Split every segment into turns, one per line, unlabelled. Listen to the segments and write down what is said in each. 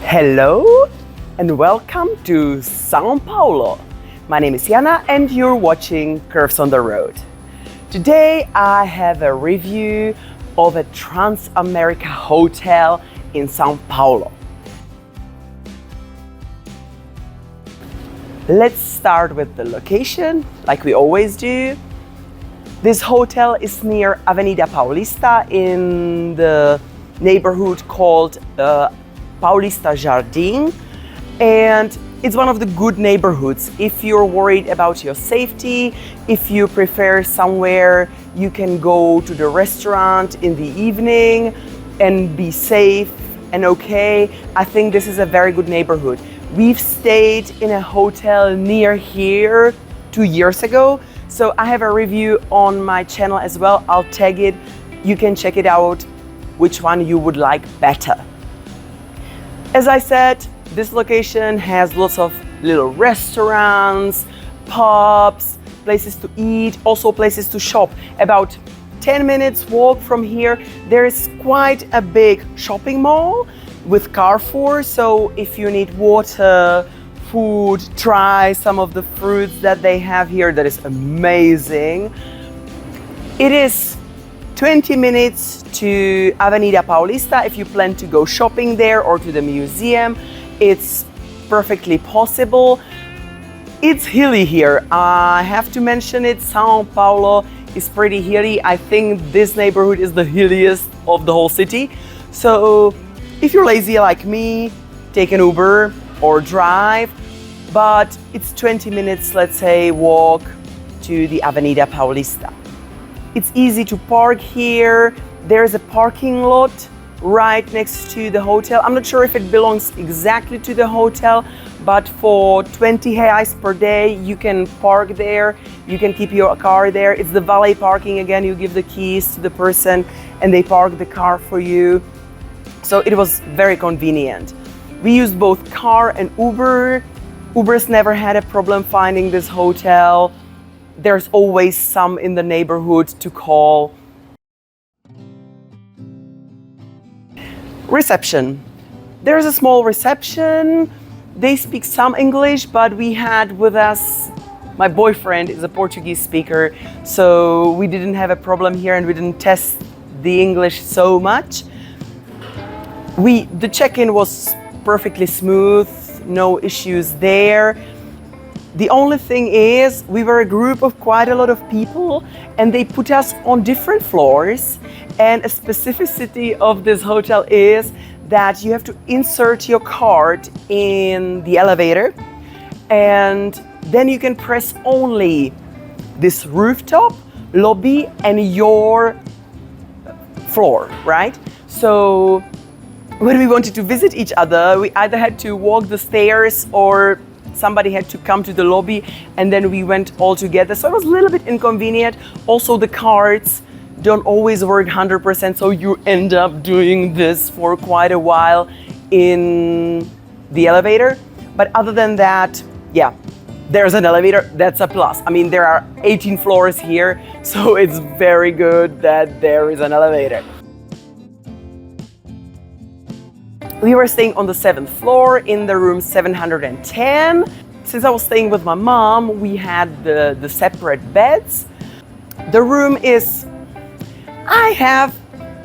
Hello and welcome to São Paulo. My name is Jana and you're watching Curves on the Road. Today I have a review of a Transamerica hotel in São Paulo. Let's start with the location, like we always do. This hotel is near Avenida Paulista in the neighborhood called Paulista Jardins, and it's one of the good neighborhoods if you're worried about your safety, if you prefer somewhere you can go to the restaurant in the evening and be safe and okay. I think this is a very good neighborhood. We've stayed in a hotel near here 2 years ago, so I have a review on my channel as well. I'll tag it. You can check it out, which one you would like better. As I said, this location has lots of little restaurants, pubs, places to eat, also places to shop. About 10 minutes walk from here, there is quite a big shopping mall with Carrefour. So if you need water, food, try some of the fruits that they have here. That is amazing. It is 20 minutes to Avenida Paulista. If you plan to go shopping there or to the museum, it's perfectly possible. It's hilly here. I have to mention it. São Paulo is pretty hilly. I think this neighborhood is the hilliest of the whole city. So if you're lazy like me, take an Uber or drive. But it's 20 minutes, let's say, walk to the Avenida Paulista. It's easy to park here. There's a parking lot right next to the hotel. I'm not sure if it belongs exactly to the hotel, but for 20 reais per day, you can park there. You can keep your car there. It's the valet parking again. You give the keys to the person and they park the car for you. So it was very convenient. We used both car and Uber. Ubers never had a problem finding this hotel. There's always some in the neighborhood to call. Reception. There's a small reception. They speak some English, but we had with us, my boyfriend is a Portuguese speaker, so we didn't have a problem here and we didn't test the English so much. The check-in was perfectly smooth, no issues there. The only thing is, we were a group of quite a lot of people and they put us on different floors. And a specificity of this hotel is that you have to insert your card in the elevator and then you can press only this rooftop, lobby and your floor, right? So when we wanted to visit each other, we either had to walk the stairs or somebody had to come to the lobby and then we went all together. So it was a little bit inconvenient. Also the cards don't always work 100%, so you end up doing this for quite a while in the elevator. But other than that, yeah, there's an elevator, that's a plus. I mean, there are 18 floors here, so it's very good that there is an elevator. We were staying on the 7th floor in the room 710. Since I was staying with my mom, we had the separate beds. The room is, I have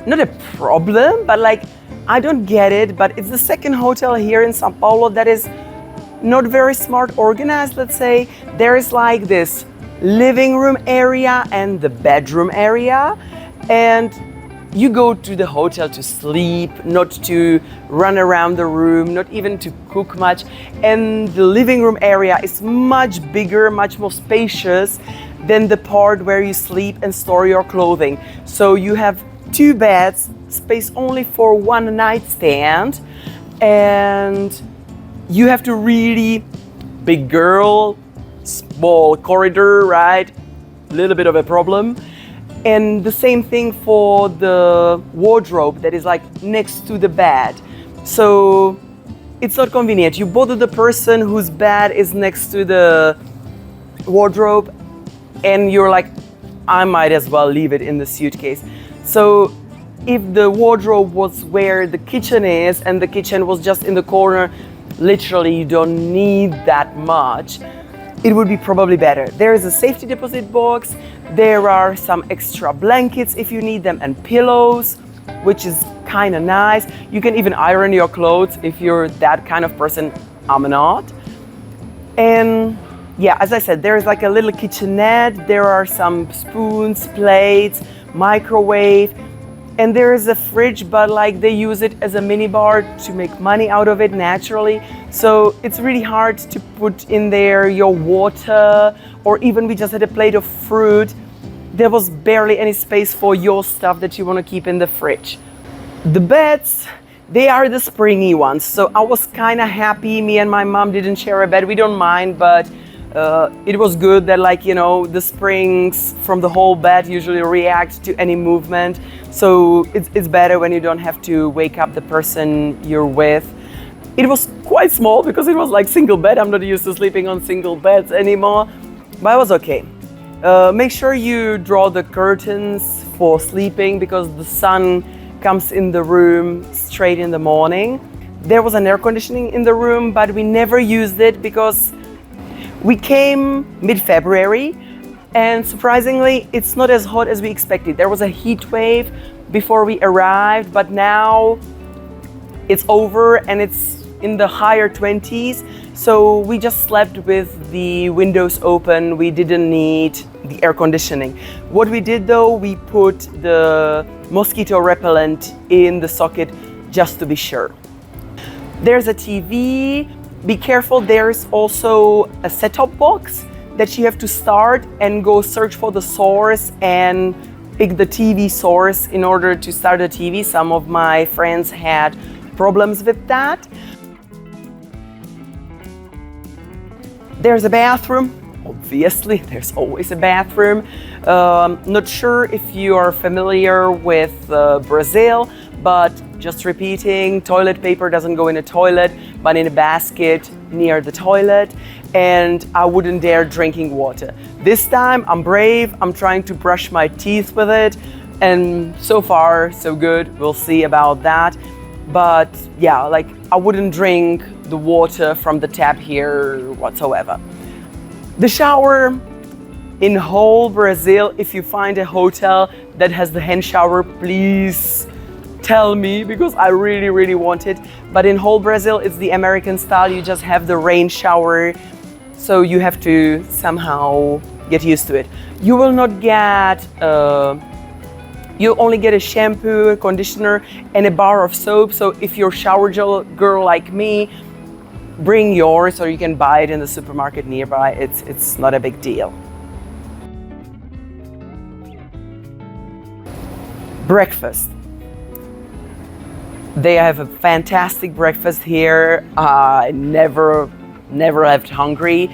not a problem, but like, I don't get it, but it's the second hotel here in São Paulo that is not very smart organized, let's say. There is like this living room area and the bedroom area, and you go to the hotel to sleep, not to run around the room, not even to cook much. And the living room area is much bigger, much more spacious than the part where you sleep and store your clothing. So you have 2 beds, space only for 1 nightstand, and you have to really, big girl, small corridor, right? Little bit of a problem. And the same thing for the wardrobe that is like next to the bed. So it's not convenient. You bother the person whose bed is next to the wardrobe, and you're like, I might as well leave it in the suitcase. So if the wardrobe was where the kitchen is and the kitchen was just in the corner, literally you don't need that much, it would be probably better. There is a safety deposit box. There are some extra blankets if you need them, and pillows, which is kind of nice. You can even iron your clothes if you're that kind of person. I'm not. And yeah, as I said, there's like a little kitchenette. There are some spoons, plates, microwave, and there is a fridge, but like they use it as a mini bar to make money out of it naturally. So it's really hard to put in there your water, or even we just had a plate of fruit. There was barely any space for your stuff that you want to keep in the fridge. The beds, they are the springy ones. So I was kind of happy. Me and my mom didn't share a bed. We don't mind, but it was good that, like, you know, the springs from the whole bed usually react to any movement. So it's better when you don't have to wake up the person you're with. It was quite small because it was like single bed. I'm not used to sleeping on single beds anymore, but it was okay. Make sure you draw the curtains for sleeping because the sun comes in the room straight in the morning. There was an air conditioning in the room, but we never used it because we came mid-February, and surprisingly, it's not as hot as we expected. There was a heat wave before we arrived, but now it's over and it's in the higher 20s. So we just slept with the windows open. We didn't need the air conditioning. What we did though, we put the mosquito repellent in the socket just to be sure. There's a TV. Be careful, there's also a set-top box that you have to start and go search for the source and pick the TV source in order to start the TV. Some of my friends had problems with that. There's a bathroom. Obviously, there's always a bathroom. Not sure if you are familiar with Brazil, but just repeating, toilet paper doesn't go in a toilet, but in a basket near the toilet. And I wouldn't dare drinking water. This time I'm brave. I'm trying to brush my teeth with it. And so far, so good. We'll see about that. But yeah, like I wouldn't drink the water from the tap here whatsoever. The shower in whole Brazil, if you find a hotel that has the hand shower, please tell me because I really, really want it. But in whole Brazil, it's the American style. You just have the rain shower. So you have to somehow get used to it. You will not get, you only get a shampoo, a conditioner, and a bar of soap. So if you're a shower gel girl like me, bring yours or you can buy it in the supermarket nearby. It's not a big deal. Breakfast. They have a fantastic breakfast here. I never left hungry.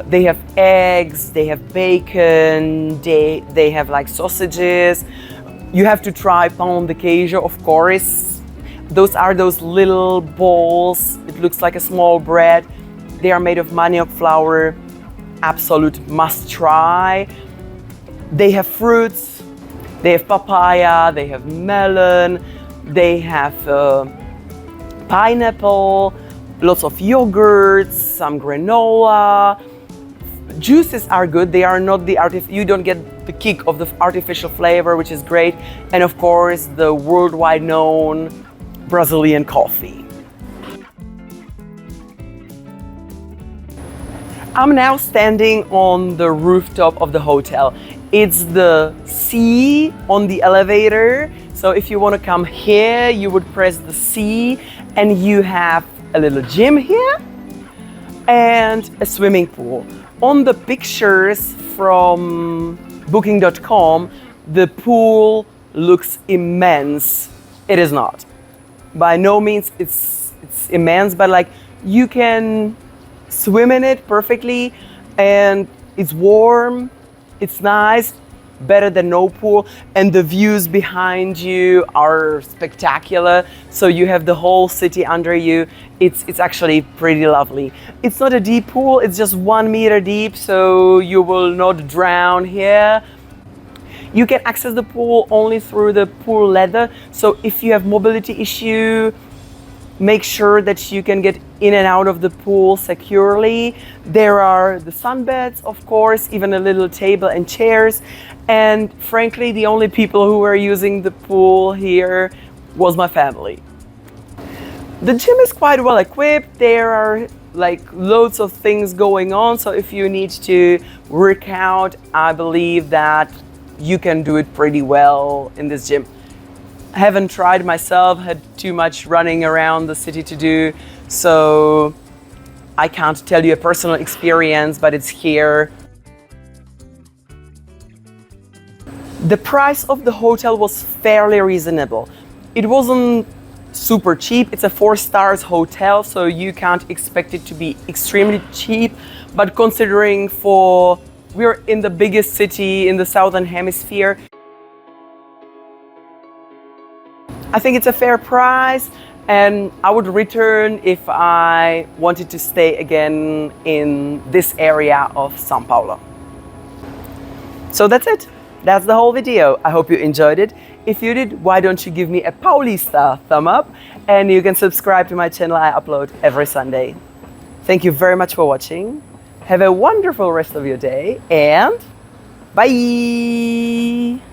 They have eggs, they have bacon, they have like sausages. You have to try pão de queijo, of course. Those are those little balls. It looks like a small bread. They are made of manioc flour. Absolute must try. They have fruits. They have papaya, they have melon, they have pineapple, lots of yogurts, some granola. Juices are good. They are not you don't get the kick of the artificial flavor, which is great. And of course, the worldwide known Brazilian coffee. I'm now standing on the rooftop of the hotel. It's the C on the elevator. So if you want to come here, you would press the C and you have a little gym here and a swimming pool. On the pictures from booking.com, the pool looks immense. It is not. By no means it's immense, but like you can swim in it perfectly and it's warm. It's nice. better than no pool, and the views behind you are spectacular. So you have the whole city under you. It's actually pretty lovely. It's not a deep pool, it's just 1 meter deep, so you will not drown here. You can access the pool only through the pool ladder. So if you have mobility issue, make sure that you can get in and out of the pool securely. There are the sunbeds, of course, even a little table and chairs. And frankly, the only people who were using the pool here was my family. The gym is quite well equipped. There are like loads of things going on. So if you need to work out, I believe that you can do it pretty well in this gym. I haven't tried myself, had too much running around the city to do, so I can't tell you a personal experience, but it's here. The price of the hotel was fairly reasonable. It wasn't super cheap. It's a 4 stars hotel, so you can't expect it to be extremely cheap, but considering we're in the biggest city in the Southern Hemisphere, I think it's a fair price, and I would return if I wanted to stay again in this area of São Paulo. So that's it. That's the whole video. I hope you enjoyed it. If you did, why don't you give me a Paulista thumb up, and you can subscribe to my channel. I upload every Sunday. Thank you very much for watching. Have a wonderful rest of your day, and bye!